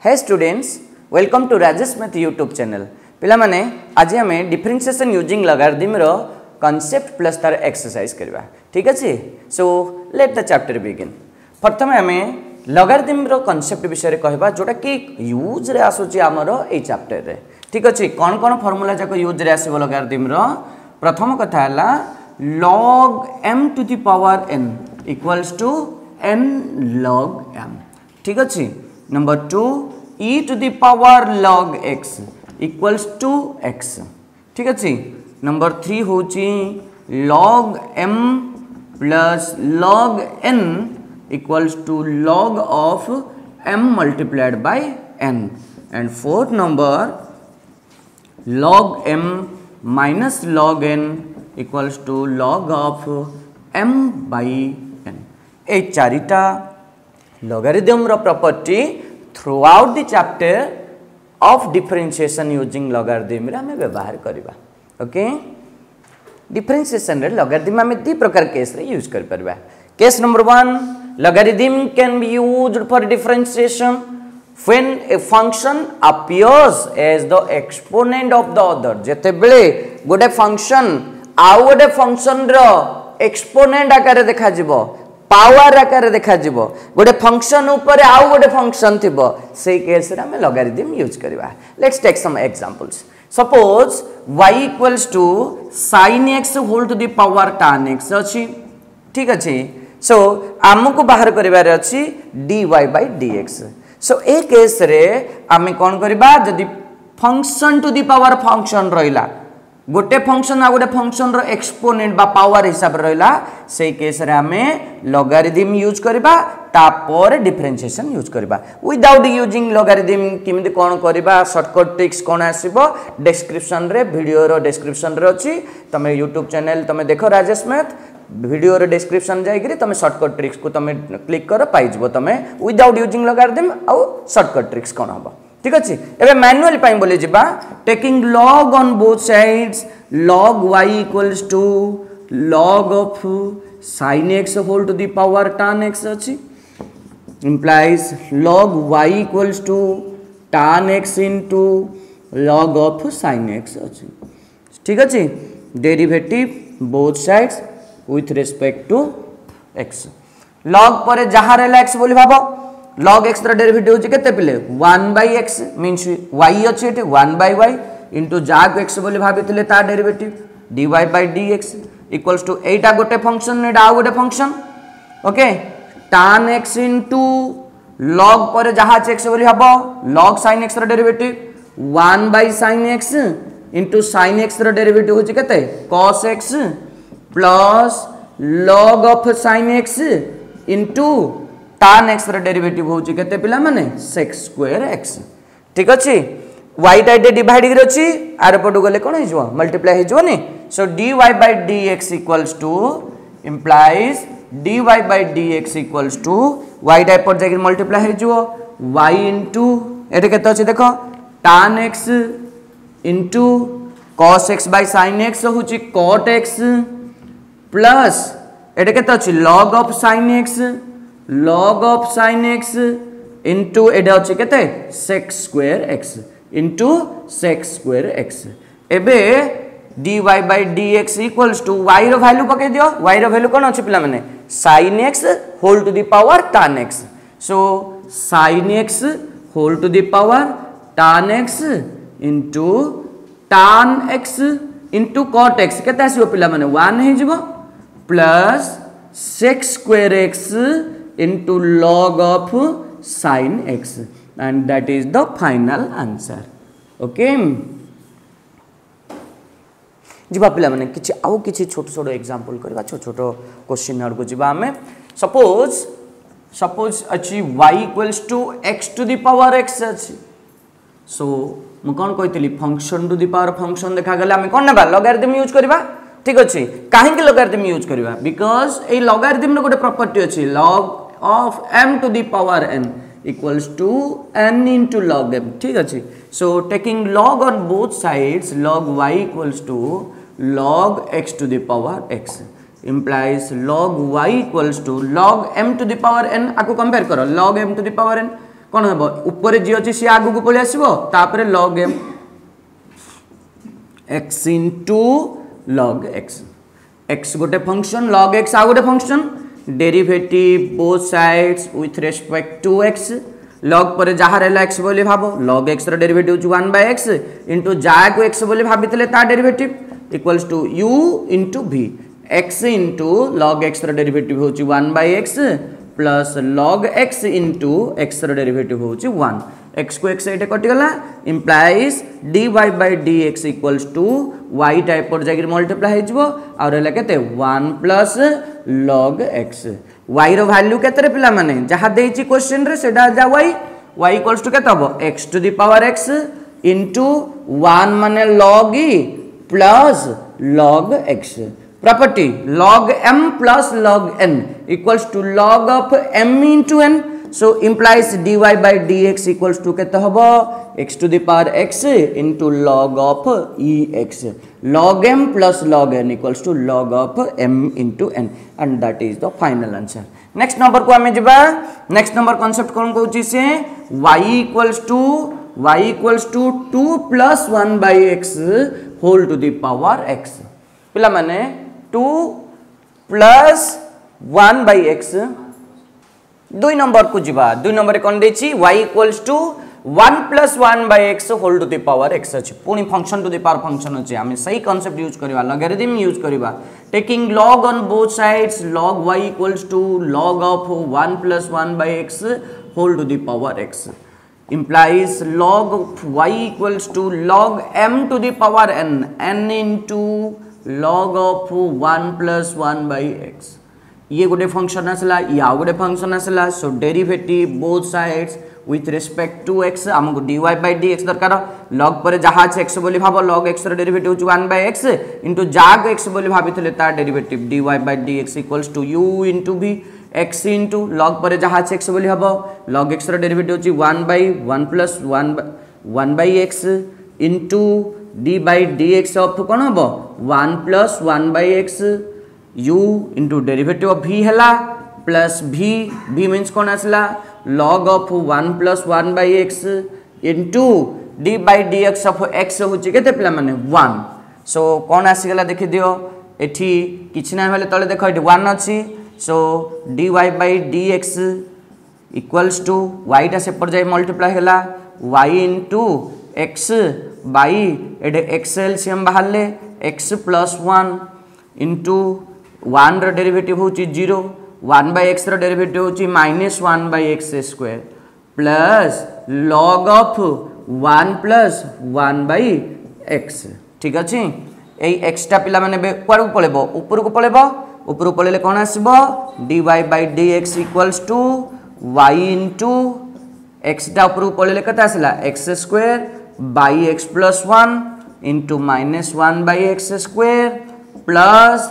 Hey students welcome to Rajesh math YouTube channel पिला माने आज आम डिफरेंशिएशन यूजिंग लॉगरिथम रो कांसेप्ट प्लस तार एक्सरसाइज करबा ठीक अछि। So let the chapter begin. प्रथम आम लॉगरिथम रो कांसेप्ट विषय कहबा जोटा कि यूज रे आसुची हमरो ए चैप्टर रे ठीक अछि। कोन कोन फार्मूला जाको यूज रे आसीबो लॉगरिथम रो प्रथम कथा हला log m to the power n equals to n log m ठीक अछि। Number 2 e to the power log x equals to x ठीक अछि। नंबर 3 होची log m plus log n equals to log of m multiplied by n and fourth number log m minus log n equals to log of m by n। ए चारिटा logarithm रो property throughout the chapter of differentiation using logarithm रे हमें व्यवहार करबा। Okay differentiation रे logarithm हमें दी प्रकार केस रे यूज कर परबा। Case number 1 logarithm can be used for differentiation when a function appears as the exponent of the other जेते बेले गोटे फंक्शन आउ गोटे फंक्शन रो एक्सपोनेंट आकार देखा जिवो पावर आकार देखा जिवो गोटे फंक्शन ऊपर आउ गोटे फंक्शन थिबो से केस रे हम लॉगरिथम यूज करबा। Let's take some examples. Suppose y equals to sin x whole to the power tan x अछि ठीक अछि। सो हमकु बाहर करिवार अछि dy by dx। सो ए केस रे हम कोन करबा जदि function to the power function रहिला गोटे फंक्शन आ गोटे फंक्शन रो एक्सपोनेंट बा पावर हिसाब रहिला से केस रे हमें लॉगरिथम यूज करबा तापर डिफरेंशिएशन यूज करबा विदाउट यूजिंग लॉगरिथम किमिति कोन करबा शॉर्टकट ट्रिक्स कोन आसीबो डिस्क्रिप्शन रे वीडियो रो डिस्क्रिप्शन रे अछि तमे यूट्यूब चैनल तमे देखो राजेश मैथ वीडियो रो डिस्क्रिप्शन जाई करी तमे शॉर्टकट ट्रिक्स को तमे क्लिक करो पाई जबो तमे विदाउट यूजिंग लॉगरिथम आ शॉर्टकट ट्रिक्स कोन हबो ठीक अछि। एबे मैनुअल पाई बोले जिबा taking log on both sides log y equals to log of sin x whole to the power tan x अछि implies log y equals to tan x into log of sin x अछि ठीक अछि। Derivative both sides with respect to x log पर जहां रहला x बोली भाबो log x रा डेरिवेटिव होची केते पिले 1 by x मींस y अछि एटे 1 by y इनटू जाक x बोली भाबितले ता derivative dy by dx equals to एटा गोटे फंक्शन एटा आ गोटे function okay tan x into log पर जहा x बोली हबो log sin x रा derivative 1 by sin x into sin x रा डेरिवेटिव होची केते cos x plus log of sin x into tan x रा डेरिवेटिव होची केते पिला माने sec square x ठीक अछि। y टाइटे डिवाइड कर अछि आर पटु गले कोन हिजो मल्टीप्लाई हिजो नि। सो dy by dx equals to implies dy by dx equals to y type पर जाके मल्टीप्लाई हिजो y into एटे केते अछि देखो tan x into cos x by sin x होची cot x प्लस एटे केते अछि log of sin x into एडा अछि केते sec square x into sec square x। एबे dy by dx equals to y रो वैल्यू पके दियो y रो वैल्यू कोन अछि पिला माने sin x whole to the power tan x। So sin x whole to the power tan x into tan x into cot x केते आसीबो पिला माने 1 हे जिवो plus sec square x into log of sin x and that is the final answer okay। जिबा पिला माने किछि आउ किछि छोट छोट एग्जांपल करबा छोट छोट क्वेश्चन आर को जिबा हमें सपोज अछि y equals to x to the power x अछि। सो म कोन कहितली function to the power function देखा गेले हमें कोन नेबा लॉगरिथम यूज करबा ठीक अछि। काहे के लॉगरिथम यूज करबा बिकॉज़ ए लॉगरिथम रो गोटे प्रॉपर्टी अछि log of m to the power n equals to n into log m ठीक अछि। So taking log on both sides log y equals to log x to the power x implies log y equals to log m to the power n आको compare करो log m to the power n कौन हम ऊपर जी अच्छी सी आगू को पलि आसो तापर log m x into log x x गोटे फंक्शन लॉग x आ गोटे function derivative both sides with respect to x log पर जहाँ रहा x बोली भाव लॉग x रो डेरिवेटिव 1/x इंटू जहाँ को x बोली भाभी ता derivative equals to u into v x into log x रो डेरिवेटिव हो 1/x plus log x into x रो डेरिवेटिव हो 1 x को x एटे कटिगला implies dy by dx equals to y type पर जाकर मल्टीप्लाई हो और रहला केते 1 प्लस log x y रो वैल्यू केते पिला माने जहा देछि क्वेश्चन रे सेडा जा y इक्वल्स टू केते हबो x to the power x into 1 माने log e plus log x property log m plus log n equals to log of m into n so implies dy by dx equals to केते हबो x to the power x into log of ex log m plus log n equals to log of m into n and that is the final answer. next number को हमें जिबा next number concept कोन कहउची से y equals to 2 plus 1 by x whole to the power x पिला माने 2 plus 1 by x 2 number को जिबा 2 number कोन देछि y equals to 1 plus 1 by x whole to the power x अछि पुनी function to the power function अछि हमें सही कांसेप्ट यूज करबा लॉगरिथम यूज करबा taking log on both sides log y equals to log of 1 plus 1 by x whole to the power x implies log of y equals to log m to the power n into log of 1 plus 1 by x ये गोटे function आसला या गोटे function आसला so derivative both sides with respect to x हमको dy by dx दरकार log पर जहाँ x बोली भाव log x रो डेरिवेटिव 1 by x इंटू जहाँ को x बोली भाभी तार derivative dy by dx equals to u into v x into log पर जहाँ x बोली भाव log x रो derivative 1 by 1 plus 1 by x into d by dx of कौन हम 1 plus 1 by x u इंटू डेरिवेटिव ऑफ v है plus v means कौन आसला log of 1 plus 1 by x into d by dx of x होची केते पिला माने 1 सो कौन आसी गला देखि दियो एठी किछ ना भेले तळे देखो एठी 1 अछि सो dy by dx equals to y टा से पर जाय मल्टीप्लाई होला y into x by एडे x एलसीएम बाहरले x plus 1 into 1 रो डेरिवेटिव होची 0 1 by x रो डेरिवेटिव होची -1 by x square plus log of 1 plus 1 by x ठीक अछि एई x टा पिला माने क्वार को पळेबो ऊपर को पळेले कोन आसीबो dy by dx equals to y into x टा ऊपर को पळेले कत आसला x square by x plus 1 into -1 by x square plus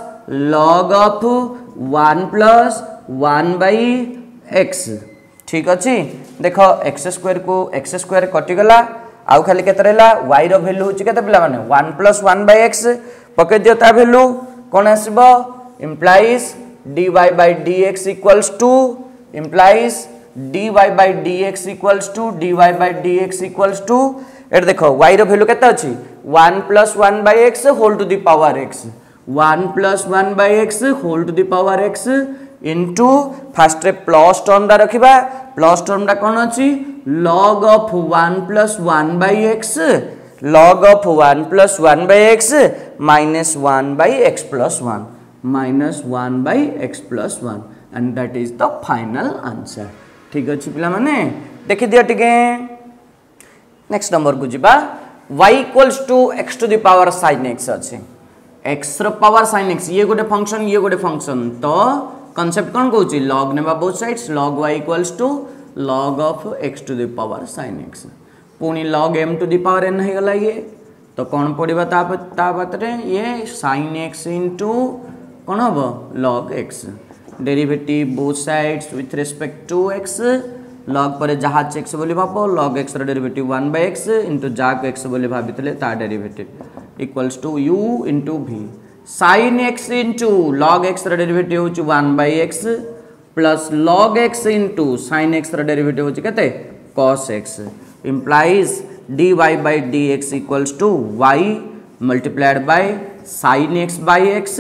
log of 1 plus 1 by x ठीक अछि देखो x स्क्वायर कटि गला आउ खाली केते रहला y रो वैल्यू होची केते पिला माने 1 plus 1 by x पके दियो ता वैल्यू कोन आसीबो implies dy by dx equals to implies dy by dx equals to एट देखो y रो वैल्यू केते अछि 1 plus 1 by x whole to the power x 1 plus 1 by x whole to the power x into first plus term दा रखिबा plus term दा कोन अछि log of 1 plus 1 by x log of 1 plus 1 by x minus 1 by x plus 1 and that is the final answer ठीक अछि पिला माने देखि दिया टिके नेक्स्ट नंबर को जिबा y equals to x to the power sin x अछि x रो पावर sin x ये गोटे फंक्शन तो कांसेप्ट कोन कहउची log नेबा both sides log y equals to log of x to the power sin x पुनी log m to the power n हे गला ये तो कोन पडिबा ता बातरे ये sin x into कोन हबो log x derivative both sides with respect to x log पर जहाँ x बोली भाबो log x रो डेरिवेटिव 1 by x into जहाँ को x बोली भाबितले ता derivative equals to u into v sin x into log x रो डेरिवेटिव होची 1 by x plus log x into sin x रो डेरिवेटिव होची केते cos x implies dy by dx equals to y multiplied by sin x by x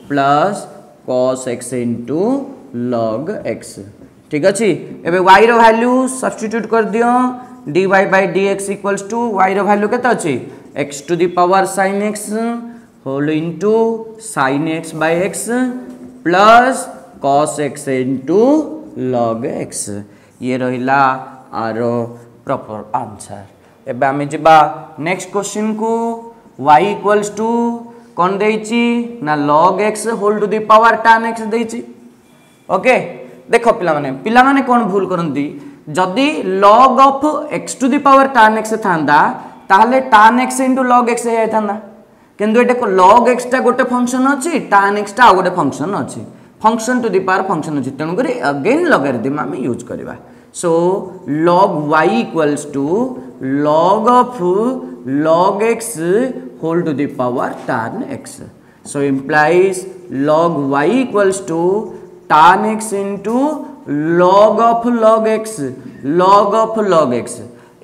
plus cos x into log x। ठीक अच्छे एबे y रो value substitute कर दियो dy by dx equals to y रो value केते अछि x to the power sin x whole into sin x by x plus cos x into log x। ये रहिला आरो प्रॉपर आंसर। एबे आमे जिबा नेक्स्ट क्वेश्चन को y equals to कौन देइची ना log x whole to the power tan x देइची। ओके देखो पिला माने कौन भूल करंती जदि log of x to the power tan x थांदा ताहले tan x into log x हे थांदा किंतु एटा को log x टा गोटे फंक्शन अछि tan x टा गोटे फंक्शन अछि function to the power function अछि तेनु करी अगेन लॉगरिथम हम यूज करबा। सो log y equals to log of log x whole to the power tan x। So implies log y equals to tan x into log of log x log of log x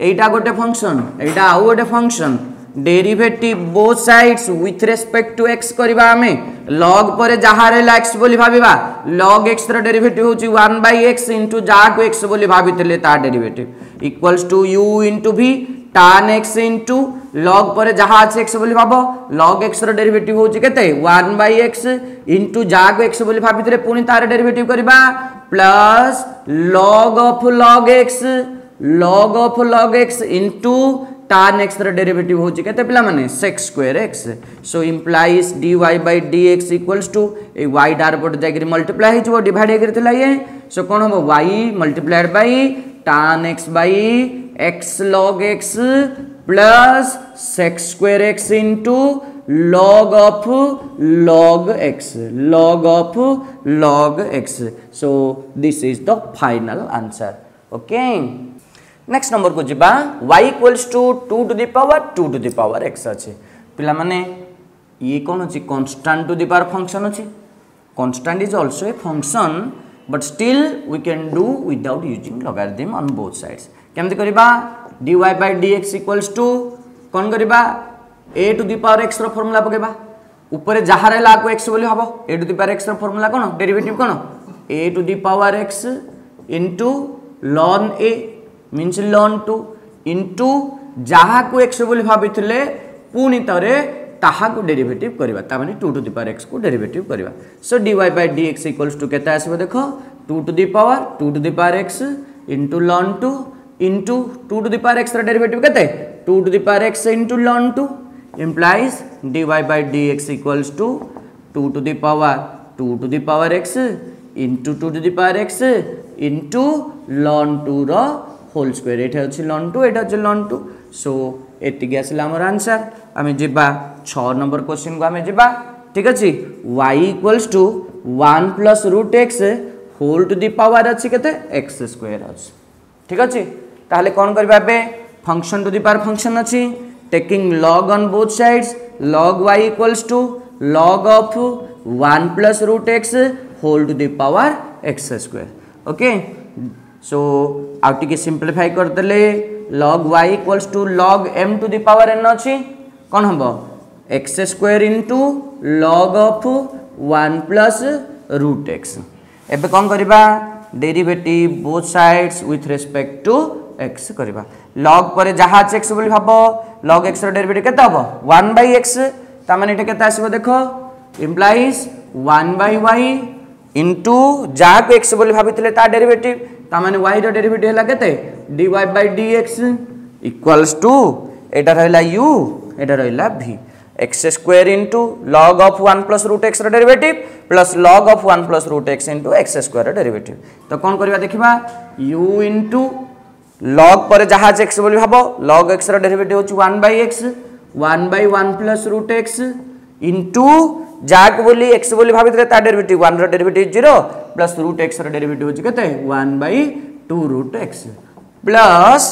एटा गोटे function एटा आउ गोटे function derivative both sides with respect to x करबा हमें log पर जहा रहला x बोली भाबिबा log x रो डेरिवेटिव होची 1/x into जा को x बोली भाबितले ता derivative equals to u into v tan x into log पर जहा আছে x बोली भाबो log x रो डेरिवेटिव होची केते 1/x into जा को x बोली भाबितले पुनी तार डेरिवेटिव करबा plus log of log x into tan x रो डेरिवेटिव होची केते पिला माने sec square x। So implies dy by dx equals to A y डार पर जागिर मल्टीप्लाई हे जो डिवाइड हे करथिला ये। सो कोन हो y multiplied by tan x by x log x plus sec square x into log of log x log x। So this is the final answer। okay next number को जिबा y equals to 2 to the power x अछि पिला माने ये कोन अछि constant to the power function अछि constant is also a function but still we can do without using logarithm on both sides. केमते करबा dy by dx equals to कोन करबा a to the power x रो formula पकेबा ऊपर जहा रहला को x बोली हबो a to the power x रो फार्मूला कोन डेरिवेटिव कोन a to the power x into ln a means ln 2 into जहा को x बोली भाबिथिले पुनी तरे ताहा को डेरिवेटिव करबा ता माने 2 to the power x को डेरिवेटिव करबा। सो dy by dx equals to केता आसीबो देखो 2 to the power x into ln 2 into 2 to the power x रा डेरिवेटिव केते 2 to the power x into ln 2 implies dy by dx equals to 2 to the power x into 2 to the power x into ln 2 row whole square एटा अछि ln 2 एटा अछि ln 2। सो एतिगे आसिला हमर answer आमे जिबा 6 number question को आमे जिबा ठीक अछि y equals to 1 plus root x whole to the power अछि केते x square अछि ठीक अछि ताले कोन करबा बे function to the power function अछि taking log on both sides log y equals to log of 1 plus root x whole to the power x square। Okay so outie के सिंपलीफाई कर देले log y equals to log m to the power n अछि कोन हबो x square into log of 1 plus root x। एबे कोन करबा derivative both sides with respect to x करबा log पर जहा x बोली भाबो log x रो डेरिवेटिव केता हबो 1/x ता माने एटा केता आसीबो देखो implies 1/y into जहा को x बोली भाबितले ता डेरिवेटिव ता माने y रो डेरिवेटिव हला केते dy by dx equals to एटा रहला u एटा रहला v x square into log of 1 plus root x रो derivative plus log of 1 plus root x into x square रो डेरिवेटिव। तो कोन करबा देखिबा u into log पर जहा x बोली भाबो log x रो डेरिवेटिव होची 1/x 1/1 plus root x into जाक बोली x बोली भाबितले ता डेरिवेटिव 1 रो डेरिवेटिव 0 प्लस रूट x रो डेरिवेटिव होची केते 1/2 root x plus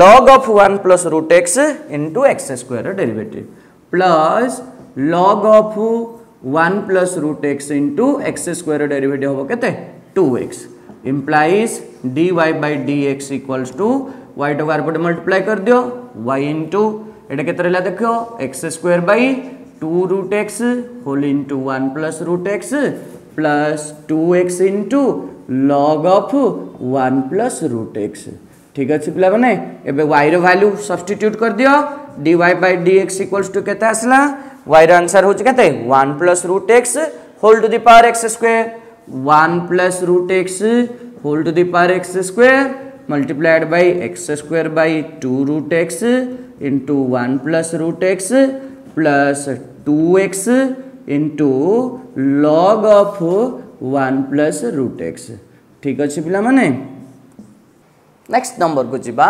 log of 1 plus root x into x square रो derivative plus log of 1 plus root x into x square रो डेरिवेटिव होबो केते 2x implies dy by dx equals to y to बार पटे multiply कर दियो y into एटा केते रहला देखो x square by 2 root x whole into 1 plus root x plus 2x into log of 1 plus root x ठीक अछि पिला माने एबे y रो वैल्यू सब्स्टिट्यूट कर दियो dy by dx equals to केते आसला y रो आंसर होच केते 1 plus root x whole to the power x square 1 plus root x whole to the power x square multiplied by x square by 2 root x into 1 plus root x plus 2x into log of 1 plus root x ठीक अछि पिला माने next number को जिबा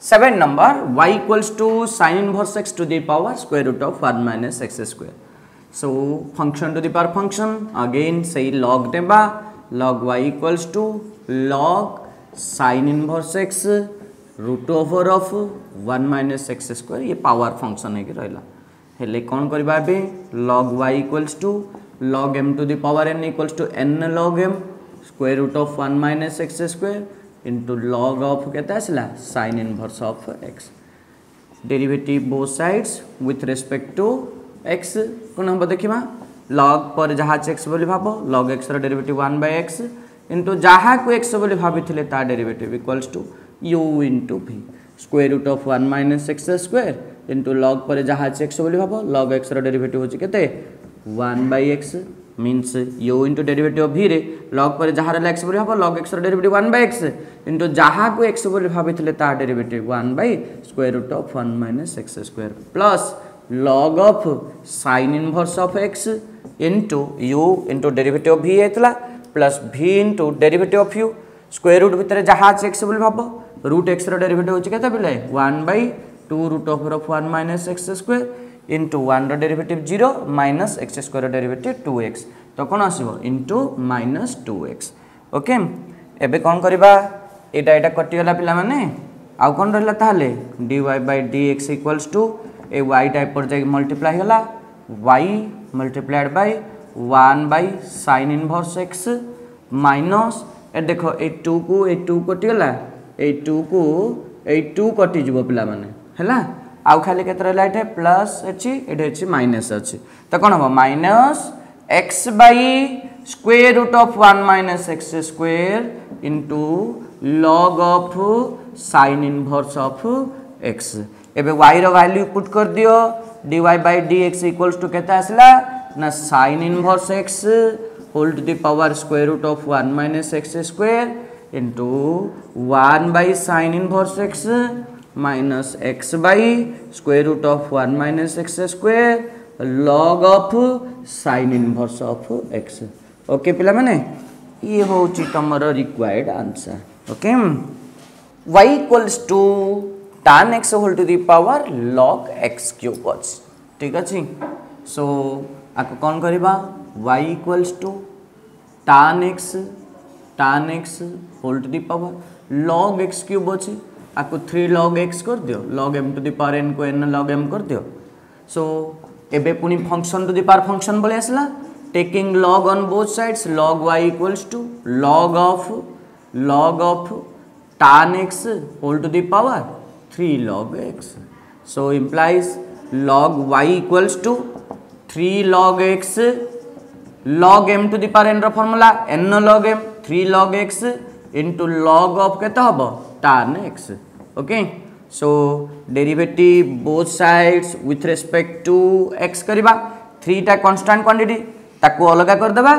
7 number y equals to sin inverse x to the power square root of 1 minus x square so function to the power function again say log देबा log y equals to log sin inverse x root over of 1 minus x square ये power function है कि रहला हेले कोन करबा बे log y equals to log m to the power n equals to n log m square root of 1 minus x square into log of केता आसला sin inverse of x derivative both sides with respect to x कोन हम देखिबा log पर जहा x बोली भाबो log x रो derivative 1 by x into जहा को x बोली भाबिथिले ता derivative equals to u into v square root of 1 minus x square into log पर जहा x बोली भाबो log x रो डेरिवेटिव होची केते 1 by x means u into derivative of v रे log पर जहा रे x बोली भाबो log x रो डेरिवेटिव 1 by x into जहा को x बोली भाबिथिले ता derivative 1 by square root of 1 minus x square plus log of sin inverse of x into u into derivative of v हेतला plus v into derivative of u square root भितर जहा x बोली भाबो root x रो derivative होची केता बिले 1 by 2 root over of 1 minus x square into 1 रो derivative 0 minus x square रो derivative 2x तो कोन आसीबो into minus 2x okay एबे कोन करबा एटा कटि गला पिला माने आ कोन रहला ताले dy by dx equals to A y type पर जाई मल्टीप्लाई होला y multiplied by 1 by sin inverse x minus ए देखो ए 2 को ए 2 कटि गला ए 2 को ए 2 कटि जबो पिला माने हैला आउ खाली केतर लाइट है प्लस अछि एडे अछि माइनस अछि त कोन हो minus x by square root of 1 minus x square into log of sin inverse of x एबे y रो वैल्यू पुट कर दियो dy by dx equals to केता आसला ना sin inverse x whole to the power square root of 1 minus x square into 1 by sin inverse x minus x by square root of 1 minus x square log of sin inverse of x okay पिला माने ये होची तमरो required answer okay y equals to tan x whole to the power log x cube अछि ठीक अछि सो आको कोन करबा y equals to tan x whole to the power log x cube अछि आको 3 log x कर दियो log m to the power n को n log m कर दियो सो एबे पुनी function to the power function बोले आसला taking log on both sides log y equals to log of tan x whole to the power 3 log x so implies log y equals to 3 log x log m to the power n रो formula n log m 3 log x into log of केता हबो tan x okay so derivative both sides with respect to x करिबा 3 टा constant quantity ताको अलगा कर देबा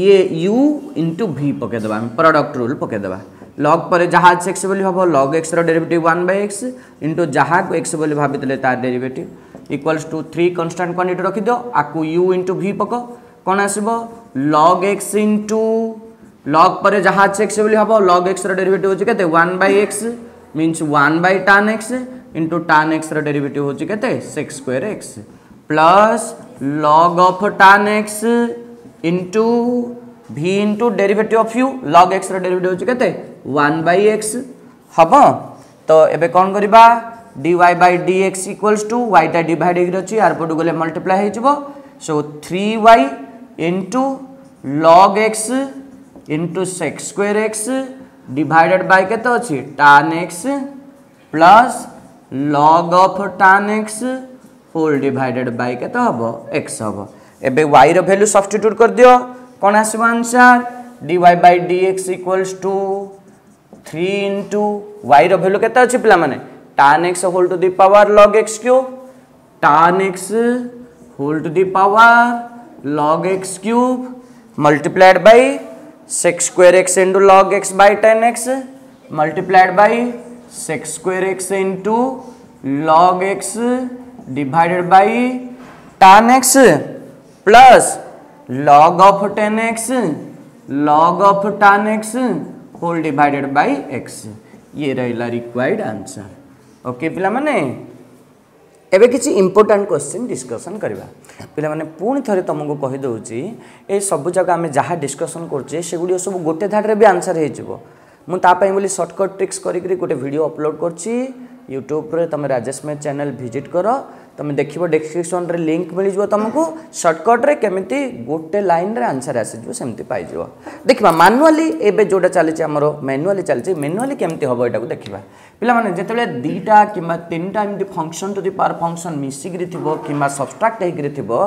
ये u into v पके देबा हम प्रोडक्ट रूल पके देबा log पर जहा x बोली भाबो log x रो डेरिवेटिव 1 by x into जहा को x बोली भाबितले तार derivative equals to 3 constant quantity रखि दियो आकु u into v पको कोन आसीबो log x into log पर जहा x बोली भाबो log x रो डेरिवेटिव होची केते 1 by x means 1 by tan x into tan x रो डेरिवेटिव होची केते sec square x plus log of tan x into v into derivative of u log x रो डेरिवेटिव होची केते 1 by x हबो तो एबे कोन करिबा dy by dx equals to y टा डिवाइड हेगि रछि आर पटु गले मल्टीप्लाई हे जबो so 3y into log x into sec square x divided by केते अछि tan x plus log of tan x whole divided by केते हबो x हबो एबे y रो वैल्यू सब्स्टिट्यूट कर दियो कोन आसीबो answer dy by dx equals to 3 into y रो वैल्यू केते अछि पिला माने tan x whole to the power log x cube tan x whole to the power log x cube multiplied by sec square x into log x by tan x multiplied by sec square x into log x divided by tan x plus log of tan x log of tan x whole divided by x ये रहिला required answer okay पिला माने एबे किछि important question discussion करबा पिला माने पूर्ण थरे तुमको कहि दउची ए सब जगह हमें जहाँ डिस्कशन करछे सेगुडी सब गोटे धाड रे भी आंसर हे जिवो मु ता पई बोली शॉर्टकट ट्रिक्स करी करी गोटे वीडियो अपलोड करछि यूट्यूब रे तुम राजेश मैथ चैनल विजिट करो तुम देखिबो डिस्क्रिप्शन रे लिंक मिल जिवो तुमको शॉर्टकट रे केमिति गोटे लाइन रे आंसर आसी जिवो सेमति पाई जिवो देखिबा मैनुअली एबे जोटा चली हमरो मैनुअली चली मैनुअली केमिति हबो एटा को देखिबा पिला माने जेतेले दीटा किबा तीनटा एमति function to the power function मिसिग्री थिबो किबा सब्सट्रैक्ट हेग्री थिबो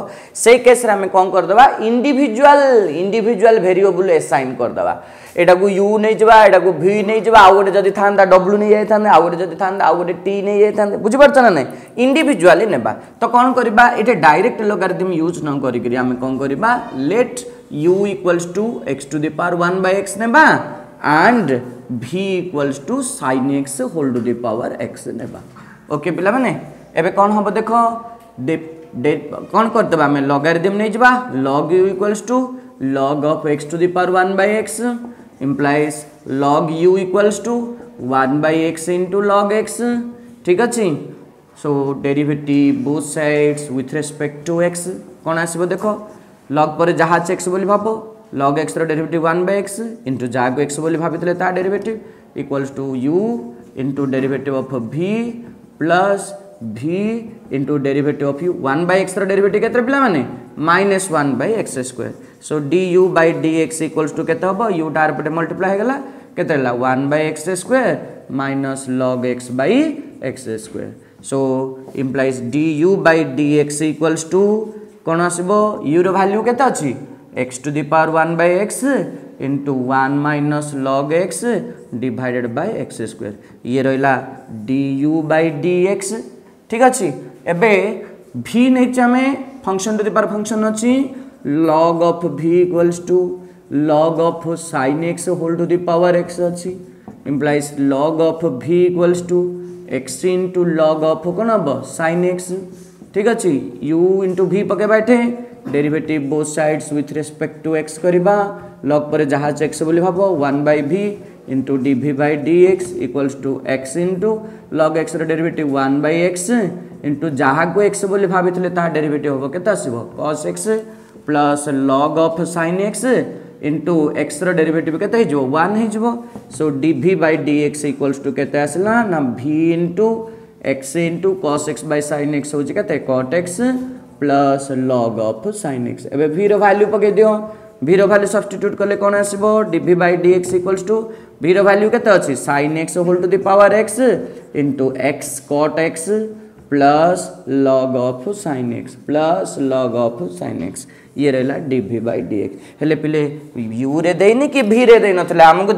से केस रे हमें कोन कर देबा इंडिविजुअल वेरिएबल असाइन कर देबा एटा को u नै जबा एटा को v नै जबा आ गोटे जदी थांदा w नै जाय थांदा आ गोटे जदी थांदा आ गोटे t नै जाय थांदा बुझि परछ ना नै इंडिविजुअली नेबा तो कोन करबा एटे डायरेक्ट लोगारिथम यूज न करि करी हमें कोन करबा let u equals to x to the power 1 by x नेबा and v equals to sin x whole to the power x नेबा ओके पिला माने एबे कोन हबो देखो कोन करतबा हमें लोगारिथम नै जबा log u equals to log of x to the power 1 by x implies log u equals to 1 by x into log x ठीक अछि so derivative both sides with respect to x कोन आसीबो देखो log पर जहा x बोली भाबो log x रो डेरिवेटिव 1 by x into जहा को x बोली भाबितले ता derivative equals to u into derivative of v plus v into derivative of u 1 by x रो डेरिवेटिव केते पिला माने -1 by x square so du by dx equals to केते हबो u टार पटे मल्टीप्लाई हे गला केते ला 1 by x square minus log x by x square so implies du by dx equals to कोन आसीबो u रो वैल्यू केते अछि x to the power 1 by x into 1 minus log x divided by x square ये रहिला du by dx ठीक अछि एबे v नै चामे function to the power function अछि log of v equals to log of sin x whole to the power x अछि implies log of v equals to x into log of कोन अब sin x ठीक अछि u into v पके बैठे derivative both sides with respect to x करबा log पर जहा x बोली भाबो 1 by v into dv by dx equals to x into log x रो डेरिवेटिव 1 by x into जहा को x बोली भाबितले ता डेरिवेटिव होबो केता आसीबो cos x plus log of sin x into x रो डेरिवेटिव केते हिजो 1 हिजो सो dv by dx equals to केते आसला ना v into x into cos x by sin x हो जे केते cot x plus log of sin x एबे v रो वैल्यू पके दियो v रो वैल्यू सब्स्टिट्यूट करले कोन आसीबो dv by dx equals to v रो वैल्यू केते अछि sin x whole to the power x into x cot x plus log of sin x plus log of sin x ये रहला dv by dx हेले पिले u रे देइनी कि v रे देइ नथले हमकु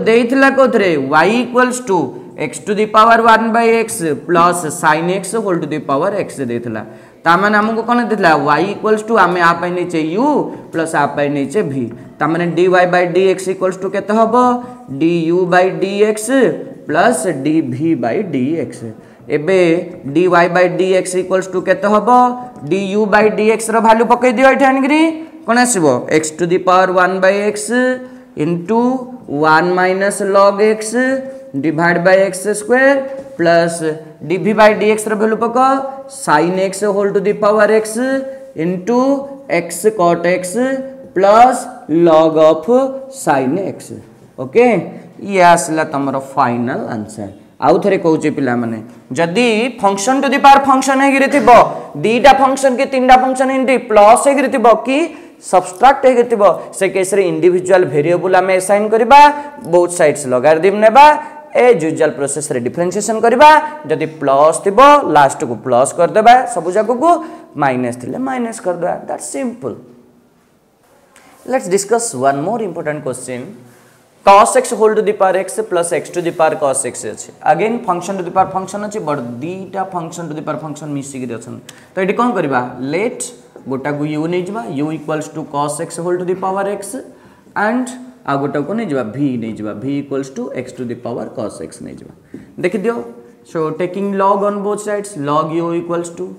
देइथिला कोथरे y equals to x to the power 1 by x plus sin x whole to the power x देइथिला ता माने हमकु कोन देइथिला y equals to हमें आ पाइ नै छै u plus आ पाइ नै छै v ता माने dy by dx equals to केते हबो du by dx plus dv by dx एबे dy by dx equals to केते हबो du by dx रो वैल्यू पके दियो एठी आनिकरी कोन आसीबो x to the power 1 by x into 1 minus log x divided by x square plus dv by dx रो वैल्यू पको sin x whole to the power x into x cot x plus log of sin x okay ये आसला तमरो final answer आउ थरे कहूचे पिला माने जदी function to the power function हे गिरथिबो दीटा फंक्शन के तीनटा फंक्शन इनटी प्लस हे गिरथिबो कि सब्सट्रैक्ट हेतिबो से केस रे इंडिविजुअल वेरिएबल आमे असाइन करबा बोथ साइड्स लॉगरिथम नेबा एज यूजुअल प्रोसेस रे डिफरेंशिएशन करबा जदि प्लस थिबो लास्ट को प्लस कर देबा सब जाको को माइनस थिले माइनस कर देबा that's simple let's discuss one more important question cos x whole to the power x plus x to the power cos x अछि again function to the power function अछि बट दीटा function to the power function मिसी के अछन तो eighty कोन करबा late गोटा को u नै जबा u equals to cos x whole to the power x and आ गोटा को नै जबा v नै जबा v equals to x to the power cos x नै जबा देखि दियो so taking log on both sides log u equals to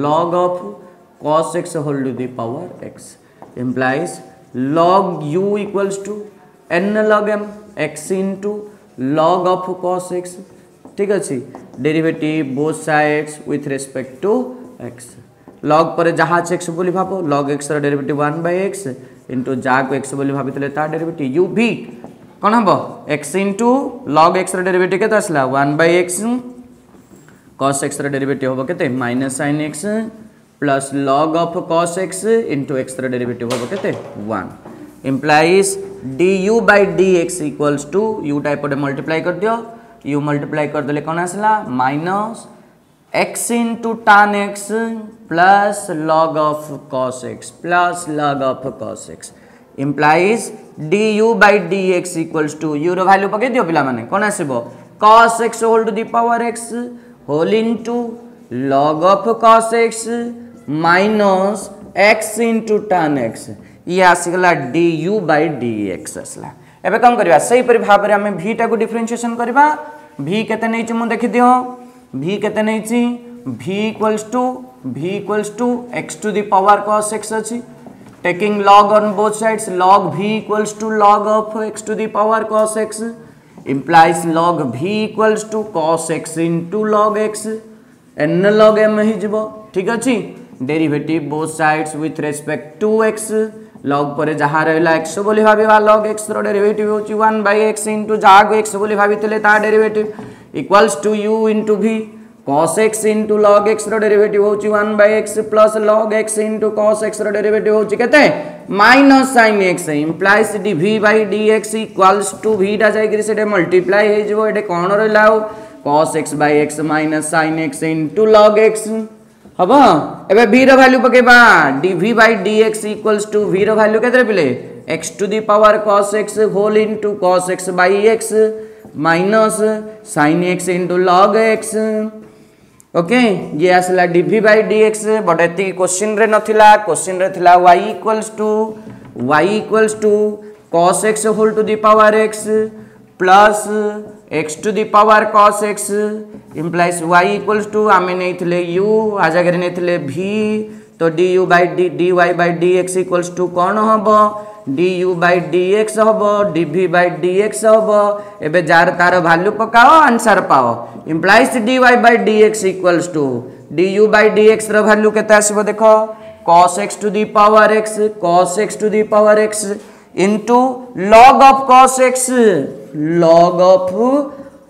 log of cos x whole to the power x implies log u equals to n log m x into log of cos x ठीक अछि derivative both sides with respect to x log पर जहा x बोली भाबो log x रा derivative 1/x into जा को x बोली भाबितले ता डेरिवेटिव u v कोन हबो x into log x रा डेरिवेटिव केते असला 1/x cos x रा डेरिवेटिव हबो केते -sin x plus log of cos x into x रा डेरिवेटिव हबो केते 1 implies du by dx equals to u type पे मल्टीप्लाई कर दियो u मल्टीप्लाई कर देले कोन आसला minus x into tan x plus log of cos x plus log of cos x implies du by dx equals to u रो value पके दियो पिला माने कोन आसीबो cos x whole to the power x whole into log of cos x minus x into tan x ये आसीगला du by dx आसला एबे कम करबा सही पर भाव रे हमें v टा को डिफरेंशिएशन करबा v केते नै छि मु देखि दियो v केते नै छि v equals to x to the power cos x अछि taking log on both sides log v equals to log of x to the power cos x implies log v equals to cos x into log x n log m hi जिवो ठीक अछि derivative both sides with respect to x log पर जहा रहला x बोली भाबीबा log x रो derivative होची 1/x into जहा को x बोली भाबितले ता derivative equals to u into v cos x into log x रो डेरिवेटिव होची 1/x plus log x into cos x रो डेरिवेटिव होची केते -sin x implies dv by dx equals to v टा जाय कि सेटे मल्टीप्लाई हे जेबो एटे कोन रहला cos x by x minus sin x into log x हबो एबे v रो वैल्यू पकेबा dv by dx equals to v रो वैल्यू केतरे पिले x to the power cos x whole into cos x by x minus sin x into log x okay ये आसला dv by dx but एती question रे नथिला question रे थिला y equals to cos x whole to the power x plus x to the power cos x implies y equals to आमे नै थिले u आ जगह रे नै थिले v तो du by dy by dx equals to कोन हबो du by dx हबो dv by dx हबो एबे जार तार वैल्यू पकाओ आंसर पाओ implies dy by dx equals to du by dx रो वैल्यू केते आसीबो देखो cos x to the power x into log of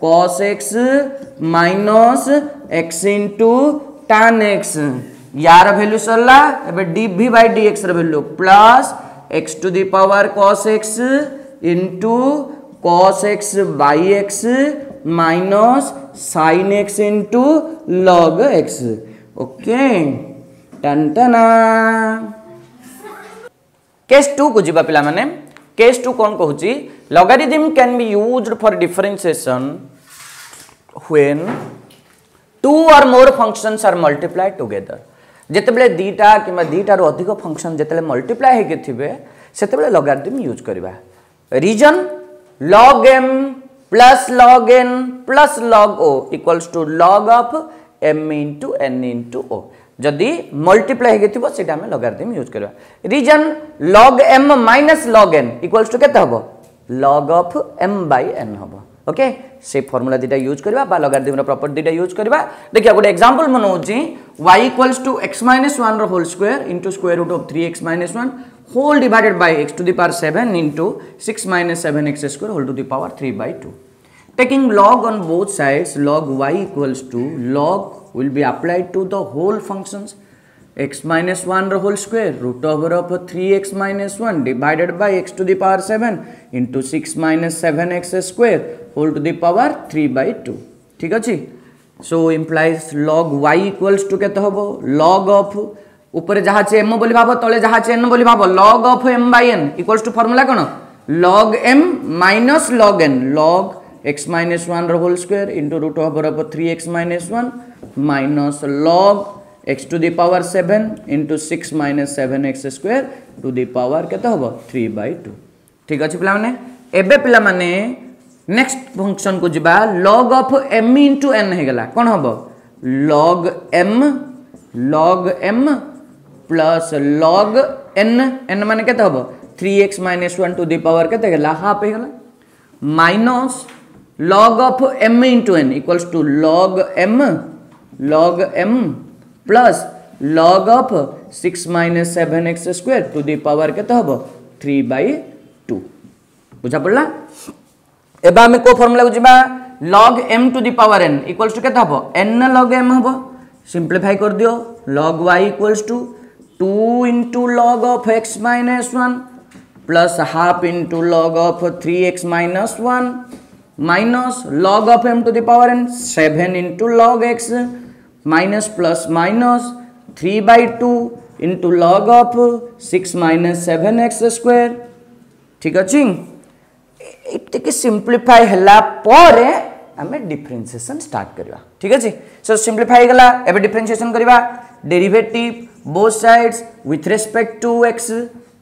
cos x minus x into tan x यार वैल्यू सरला एबे dv by dx रो value plus x to the power cos x into cos x by x minus sin x into log x okay टन टना case 2 को जिबा पिला माने केस 2 कोन कहूची logarithm can be used for differentiation when two or more functions are multiplied together जेतेबेले दीटा किबा दीटा रो अधिक function जेतेबेले multiply हे के थिबे सेतेबेले logarithm यूज करबा reason log m plus log n plus log o equals to log of m into n into o जदि multiply हे थिबो सेटा हम logarithm use करबा reason log m minus log n equals to केते हबो log of m by n हबो okay से formula दीटा यूज करबा बा logarithm रो प्रॉपर्टी दीटा यूज करबा देखिया गोटे एग्जांपल मनोची y equals to x minus 1 रो whole square into square root of 3x minus 1 whole divided by x to the power 7 into 6 minus 7x square whole to the power 3 by 2 taking log on both sides log y equals to log will be applied to the whole functions x minus 1 रो whole square root over of 3x minus 1 divided by x to the power 7 into 6 minus 7x square whole to the power 3/2 ठीक अछि सो implies log y equals to केते हबो log of ऊपर जहा छ m बोली भाबो तळे जहा छ n बोली भाबो log of m by n equals to formula कोन log m minus log n log x minus 1 रो whole square into root over of 3x minus 1 minus log x to the power 7 into 6 minus 7x square to the power केते हबो 3/2 ठीक अछि पिला माने एबे पिला माने नेक्स्ट फंक्शन को जिबा log of m into n हे गेला कोन हबो log m plus log n माने केते हबो 3x minus 1 to the power केते गेला हाफ हे गेला minus log of m into n equals to log m plus log of 6 minus 7x square to the power केते हबो 3/2 बुझा पड़ला एबा हमें को फार्मूला को जिबा log m to the power n equals to केते हबो n log m हबो सिंपलीफाई कर दियो log y equals to 2 into log of x minus 1 plus half into log of 3x minus 1 minus log of m to the power n 7 into log x minus plus minus 3/2 into log of 6 minus 7x square ठीक अछि इते के simplify हला परे हमें differentiation start करबा ठीक अछि सो सिंपलीफाई गला एबे डिफरेंशिएशन करबा derivative both sides with respect to x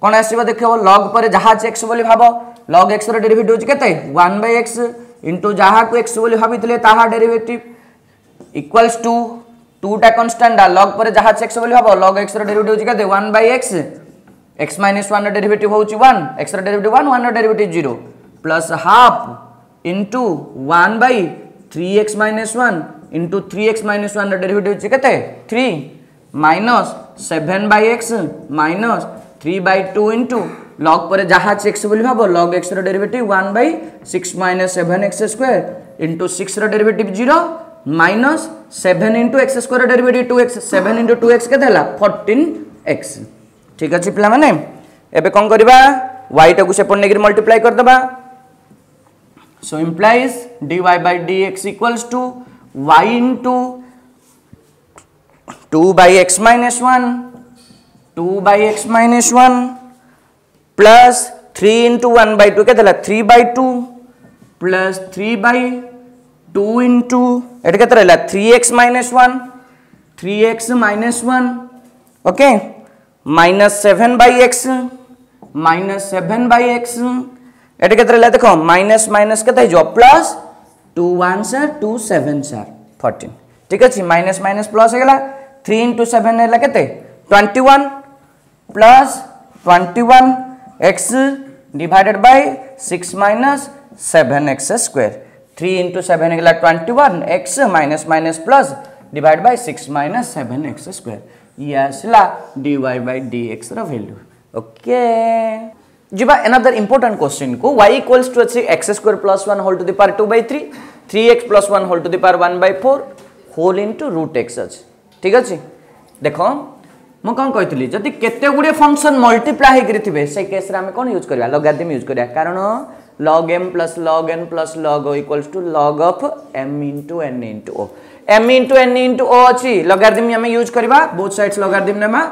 कोन आसीबो देखियो log परे जहा x बोली भाबो log x रो डेरिवेटिव होची केते 1/x into जहा को x बोली भाबितले ताहा डेरिवेटिव इक्वल्स टू 2 टा कांस्टेंट log परे जहा x बोली भाबो log x रो डेरिवेटिव होची केते 1/x x minus 1 रो डेरिवेटिव होची 1 x रो डेरिवेटिव 1 1 रो derivative 0 plus half into 1/3x minus 1 into 3x minus 1 रो डेरिवेटिव होची केते 3 minus 7/x minus 3/2 into log पर जहा x बोली भाबो log x रो derivative 1/6 minus 7x square into 6 रो derivative 0 minus 7 into x square रो डेरिवेटिव 2x 7 into 2x के देला 14x ठीक अछि पिला माने एबे कोन करबा y टा को सेपन नेगिर मल्टीप्लाई कर दबा so implies dy by dx equals to y into 2/x minus 1 2/x minus 1 plus 3 into 1/2 केतला 3/2 plus 3/2 into एट केतला रहला 3x minus 1 3x minus 1 ओके minus 7/x minus 7/x एट केतला रहला देखो माइनस माइनस केते जो प्लस 2 1 सर 2 7 सर 14 ठीक अछि माइनस माइनस प्लस हे गेला 3 into 7 हैला केते 21 plus 21x divided by 6 minus 7x square 3 into 7 है 21x minus minus plus divided by 6 minus 7x square yes ला dy by dx रा वैल्यू ओके जिबा another important question को y equals to x square plus 1 whole to the power 2/3 3x plus 1 whole to the power 1/4 whole into root x अछि ठीक अछि देखो मो कौन कहती जदि केते गुडे फंक्शन मल्टीप्लाई हेकरि थिबे से केस रे हम कोन यूज करबा लॉगरिथम यूज करबा कारण log m plus log n plus log o equals to log of m into n into o m into n into o अछि लॉगरिथम हम यूज करबा बोथ साइड्स लॉगरिथम नेमा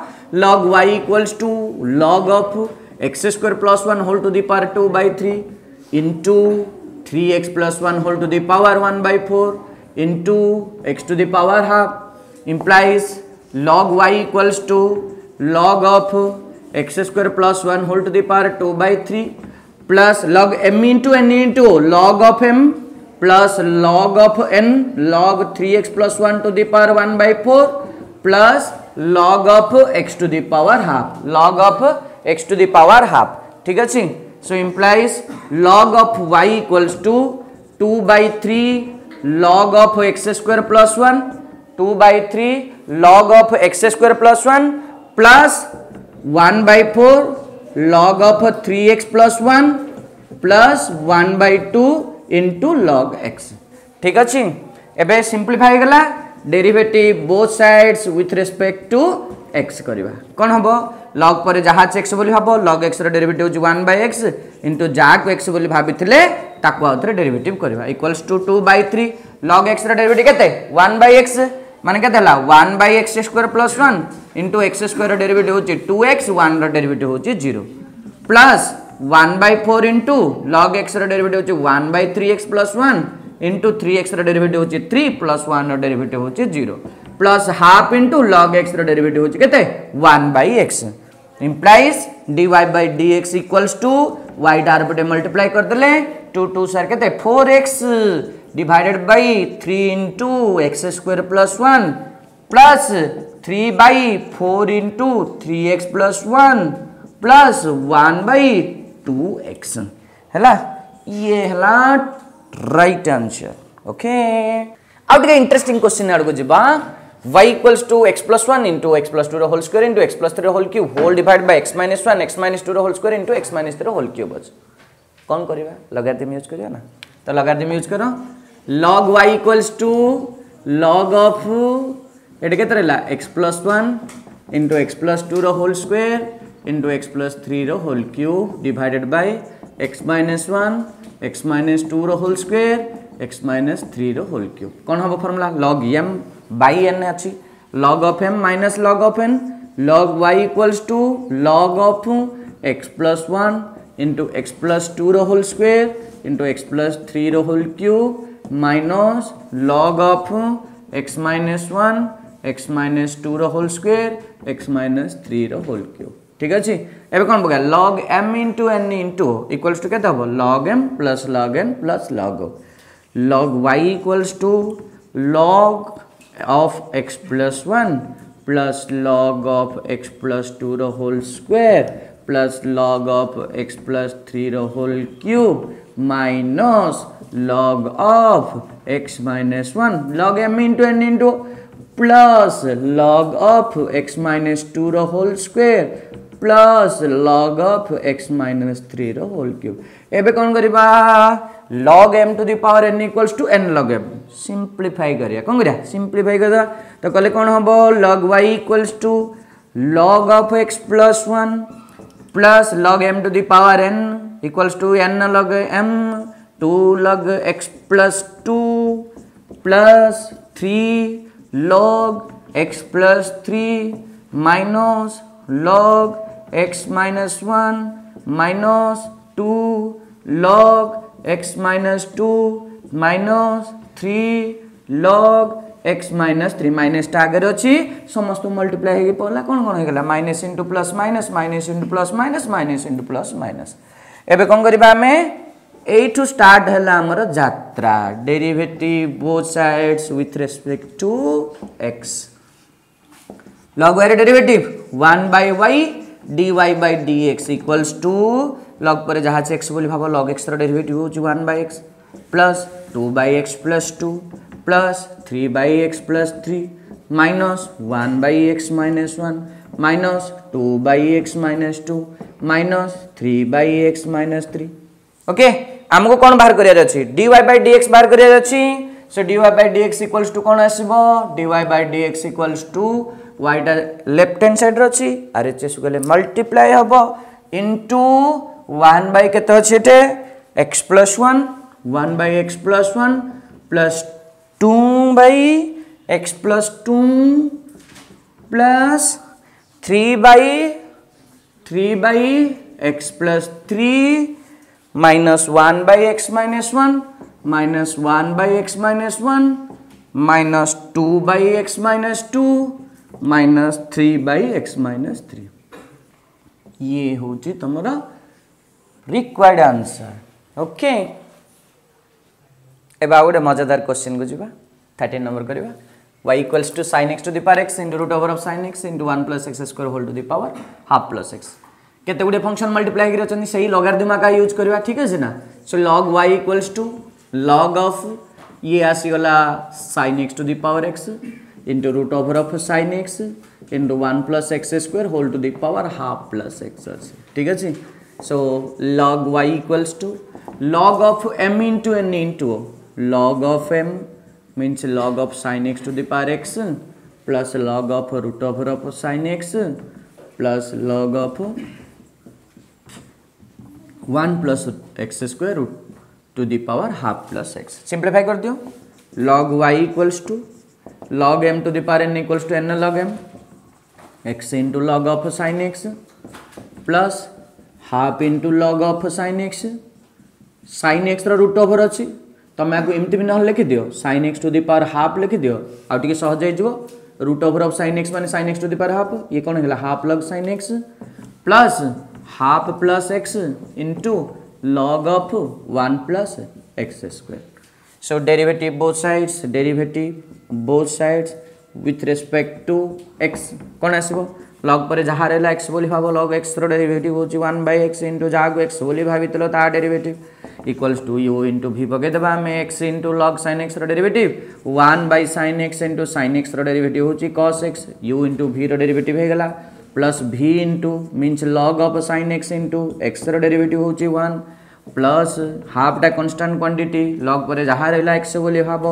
log y equals to log of x square plus 1 whole to the power 2/3 into 3x plus 1 whole to the power 1/4 into x to the power half implies log y equals to log of x square plus 1 whole to the power 2/3 plus log m into n into log of m plus log of n log 3x plus 1 to the power 1/4 plus log of x to the power half log of x to the power half ठीक अछि so implies log of y equals to 2/3 log of x square plus 1 2/3 log of x square plus 1 plus 1/4 log of 3x plus 1 plus 1/2 into log x ठीक अछि एबे simplify गला derivative both sides with respect to x करवा कौन हम log पर जहाँ x बोली हम log x डेरिवेटिव होची 1/x इंटू जहाँ को x बोली भाभी ताको आउथरे डेरिवेटिव करवा equals to 2/3 log x derivative केते 1/x माने केते हला 1/x square plus 1 into x square derivative होची 2x 1 रो डेरिवेटिव होची 0 plus 1/4 into log x derivative होची 1/3x plus 1 into 3x derivative होची 3 प्लस 1 रो डेरिवेटिव होची 0 plus half into log x derivative होची केते 1/x implies dy by dx equals to y डार पटे मल्टीप्लाई कर देले 2 2 सर केते 4x divided by 3 into x square plus 1 plus 3 by 4 into 3x plus 1 plus 1 by 2x हैला ये हैला right answer okay आउ टिके इंटरेस्टिंग क्वेश्चन आड़ को जिबा y equals to x plus 1 into x plus 2 whole square into x plus 3 whole cube whole divided by x minus 1 x minus 2 whole square into x minus 3 whole cube अछि कौन करबा logarithm use करिया ना तो logarithm use करो log y equals to log of एटे केते रहला x plus 1 into x plus 2 whole square into x plus 3 whole cube divided by x minus 1 x minus 2 whole square x minus 3 whole cube कौन हम formula log m by n अछि log of m minus log of n log y equals to log of x plus 1 into x plus 2 whole square into x plus 3 whole cube minus log of x minus 1 x minus 2 whole square x minus 3 whole cube ठीक अछि एबे कोन बगा log m into n into equals to केता हो log m plus log n plus log y equals to log of x plus 1 plus log of x plus 2 whole square plus log of x plus 3 whole cube minus log of x minus 1 log m into n into plus log of x minus 2 whole square plus log of x minus 3 whole cube एबे कौन करिबा log m to the power n equals to n log m simplify करिया कौन करिया simplify करदा तो कले कौन हबो log y equals to log of x plus 1 plus log m to the power n equals to n log m 2 log x plus 2 plus 3 log x plus 3 minus log x minus 1 minus 2 log x minus 2 minus 3 log x minus 3 minus टा आगे अछि समस्त multiply हे पड़ला कोन कोन हे गेला minus into plus minus minus into plus minus minus into plus minus एबे कोन करबा हमें ए टू स्टार्ट हला हमर यात्रा derivative both sides with respect to x log y derivative 1 by y dy by dx equals to log पर जहाँ x बोली भाव log x रो डेरिवेटिव होची 1 by x plus 2 by x plus 2 plus 3 by x plus 3 minus 1 by x minus 1 minus 2 by x minus 2 minus 3 by x minus 3 okay हमको कौन बाहर करिया अछि dy by dx बाहर करिया अछि सो dy by dx equals to कौन आसीबो dy by dx equals to y टा लेफ्ट हैंड साइड रछि आर एच एस गले मल्टीप्लाई हबो इनटू 1 बाय केते अछि एटे x plus 1 1 by x plus 1 plus 2 by x plus 2 plus 3 by x plus 3 minus 1 by x minus 1 minus 1 by x minus 1 minus 2 by x minus 2 minus 3 by x minus 3 ये होची तमरा required answer okay एबा गोटे मजेदार question को जीवा 13 number करबा y equals to sin x to the power x into root over of sin x into 1 plus x square whole to the power half plus x केते गुडे function multiply करि रचनी सही लॉगरिथम का use करबा ठीक है ना सो log y equals to log of ये आसी गला sin x to the power x into root over of sin x into 1 plus x square whole to the power half plus x ठीक है so log y equals to log of m into n into log of m means log of sin x to the power x plus log of root over of sin x plus log of 1 plus x square root to the power half plus x. Simplify कर दियो। log y equals to log m to the power n equals to n log m x into log of sin x plus half into log of sin x रो root over अच्छी तुम आपको एमती भी ना लिखि दियो sin x to the power half लिखि दियो आ टिके सहज हो root over of sin x माने sin x to the power half ये कौन है half log sin x plus half plus x into log of 1 plus x square. So derivative both sides with respect to x कौन आसो log पर जहाँ रहा x बोली भाव log x रो डेरिवेटिव होची 1/x इंटू जहाँ को x बोली भावितलो ता derivative equals to u into v पकेदेबा आम x into log sin x रो derivative 1/sin x into sin x रो डेरिवेटिव होची cos x u into v रो डेरिवेटिव हो गला plus v into means log of sin x into x रो derivative होची 1 प्लस हाफ टा constant quantity log पर जहाँ रहा x बोली भाव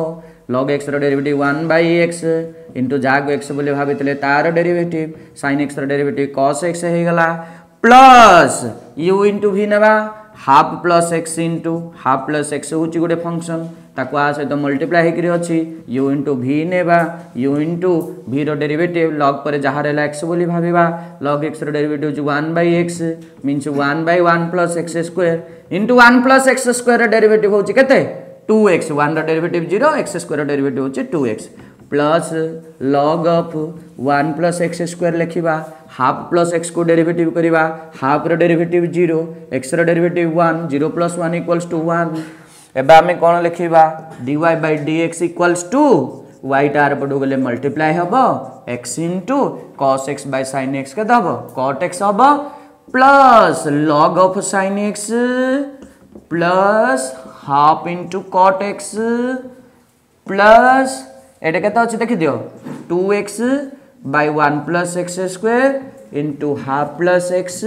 log x रो डेरिवेटिव 1/x इंटू जहाँ को x बोली भावितले तार डेरिवेटिव sin x रो डेरिवेटिव cos x हो गला प्लस u इंटू v नेबा half plus x into half plus x हूँ गोटे फंक्शन ताको आ सहित मल्टीप्लाई होकर अच्छी यू इंटू भी नेबा u into v derivative log पर जहाँ रहा एक्स बोली भाविबा log x derivative 1/x means 1/1 plus x square into 1 plus x square derivative होची केते 2x 1 derivative 0 x square derivative होची 2x plus log of 1 plus x square लिखा half plus x को डेरिवेटिव करवा हाफ रो derivative 0 x रो derivative 1 0 plus 1 equals to 1 एबा हमें कौन लिखा dy by dx equals to y टार पटू गले मल्टीप्लाई हम x into cos x by sin x के दब cot x हम plus log of sin x plus half into cot x plus iota केता अछि देखि दियो 2x by 1 plus x square into half plus x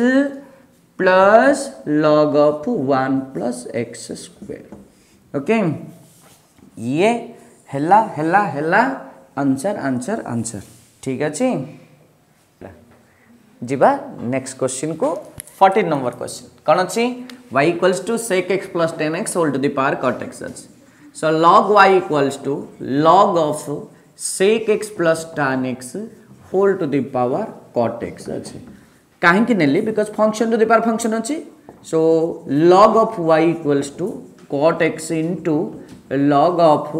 plus log of 1 plus x square. Okay ये हेला हेला हेला आंसर आंसर आंसर ठीक अछि। जीवा नेक्स्ट क्वेश्चन को 14 नंबर क्वेश्चन कौन अछि y equals to sec x प्लस 10x whole to the power cot x अछि। So log y equals to log of sec x plus tan x whole to the power cot x अच्छे कहीं नेली because function to the power function अच्छी so log of y equals to cot x into log of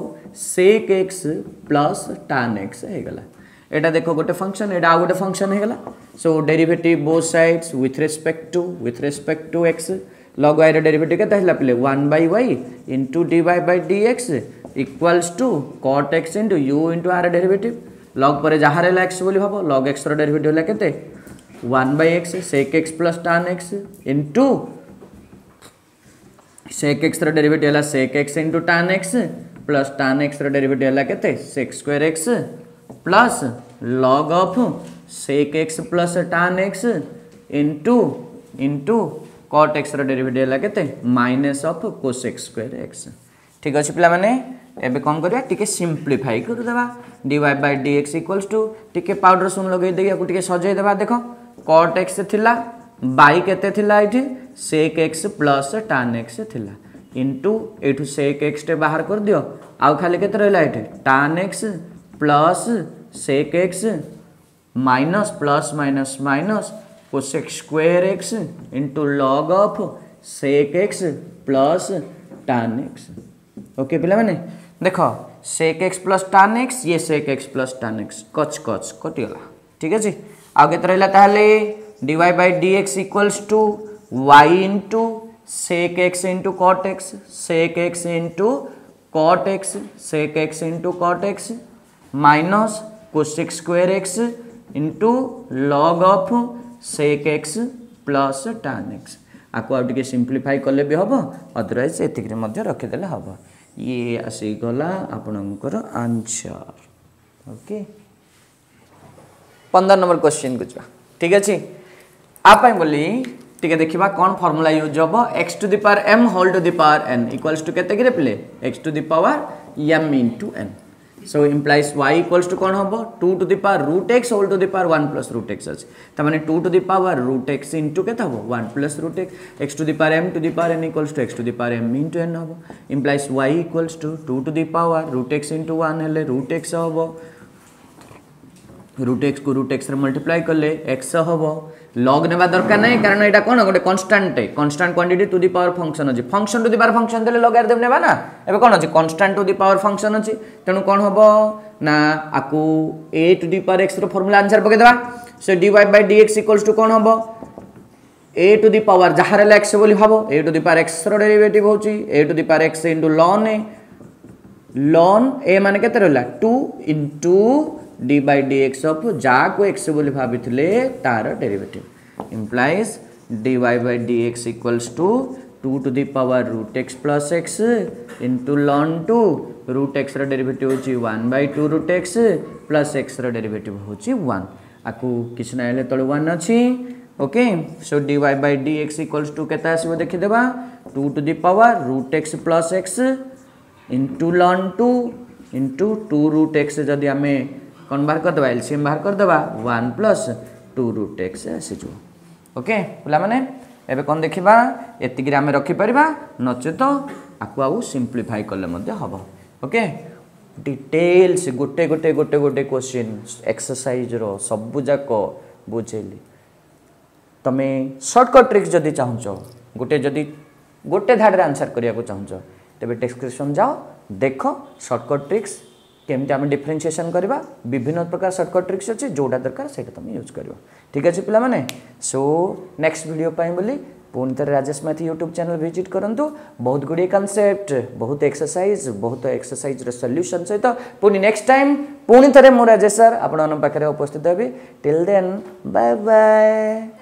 sec x plus tan x है गला एटा देखो गोटे function एटा आ गोटे फंक्शन है गला so derivative both sides with respect to x log y derivative केता हला पले 1/y into dy by dx equals to cot x into u into r derivative log पर जहाँ रहा x बोली भाव log x रो डेरिवेटिव हला केते 1/x sec x plus tan x into sec x रो डेरिवेटिव हला sec x into tan x plus tan x रो डेरिवेटिव हला केते sec square x plus log of sec x plus tan x into cot x रो derivative हला केते minus of cosec square x ठीक अछि पिला माने एबे कोन करिया टिके सिंपलीफाई कर देबा dy by dx equals to टिके पाउडर सुन लगे देया को टिके सजै देबा देखो cot x थिला बाई केते थिला इठी sec x plus tan x थिला इनटू एठु sec x टे बाहर कर दियो आउ खाली केते रहला इठी tan x plus sec x minus plus minus minus cosec square x into log of sec x plus tan x okay पिला माने देखो sec x plus tan x ये sec x plus tan x कच कच कटिगला ठीक अछि आ केते रहला ताले dy by dx equals to y into sec x into cot x sec x into cot x sec x into cot x minus cosec square x into log of sec x plus tan x आपको आ टिके simplify कले भी हम otherwise एतिक मध्य रखिदेले हम ये आसी गला आपनकर आंसर। ओके 15 नंबर क्वेश्चन को ठीक अछि आप बोली टिके देखिबा कोन फार्मूला यूज होबो x to the power m whole to the power n equals to केते गिरे प्ले x to the power m into n so implies y equals to कौन हम 2 to the power root x whole to the power 1 plus root x अच्छे तमाने 2 to the power root x into के 1 plus root x to the power m to the power n equals to x to the power m into n हम implies y equals to 2 to the power root x into 1 हेले root x हम root x को root x multiply कले x हम log नेबा दरकार नहीं कारण एटा कोन गोटे constant quantity to the power function अछि function to the power function देले लॉगरिथम नेबा ना एबे कोन अछि constant to the power function अछि तेनु कोन हबो ना आकु a to the power x रो फार्मूला आंसर पके देबा so dy by dx equals to कोन हबो a टू द पावर जहार ले x बोली हबो a to the power x रो डेरिवेटिव होछि a to the power x ln a माने केते रहला 2 into d by dx of जा को x बोली भाबिथिले तार derivative implies dy by dx equals to 2 to the power root x plus x into ln 2 root x रो derivative होची 1 by 2 root x plus x रो डेरिवेटिव होची 1 आकु किछ ना हेले तळ 1 अछि okay so dy by dx equals to केता आसीबो देखि देबा 2 to the power root x plus x into ln 2 into 2 root x जदि हमें कौन बाहर कर देबा एलसीएम बाहर कर देबा 1 प्लस 2 रूट एक्स आसी जो ओके पिला माने एबे कोन देखिबा एतिक रे हमें रखि परिबा नचे तो आकु आउ सिंपलीफाई करले मध्ये हबो ओके डिटेल्स गोटे गोटे गोटे गोटे क्वेश्चन एक्सरसाइज रो सब जाको बुझेली तमे शॉर्टकट ट्रिक्स जदी चाहछो गोटे धाड रे आंसर करिया को चाहछो तबे डिस्क्रिप्शन जाओ देखो शॉर्टकट ट्रिक्स केमती आम डिफरेंशिएशन करवा विभिन्न प्रकार शॉर्टकट ट्रिक्स अच्छे जोड़ा दरकार से तुम यूज कर ठीक अच्छे पिला माने सो नेक्स्ट वीडियो बोली पुणी थे Rajesh math YouTube channel visit करूँ बहुत गुड़िए कॉन्सेप्ट बहुत एक्सरसाइज सॉल्यूशन सहित पुणी नेक्स्ट टाइम पुणी थे मु राजेश सर आपण पाखे उपस्थित हेबी टिल देन बाय बाय।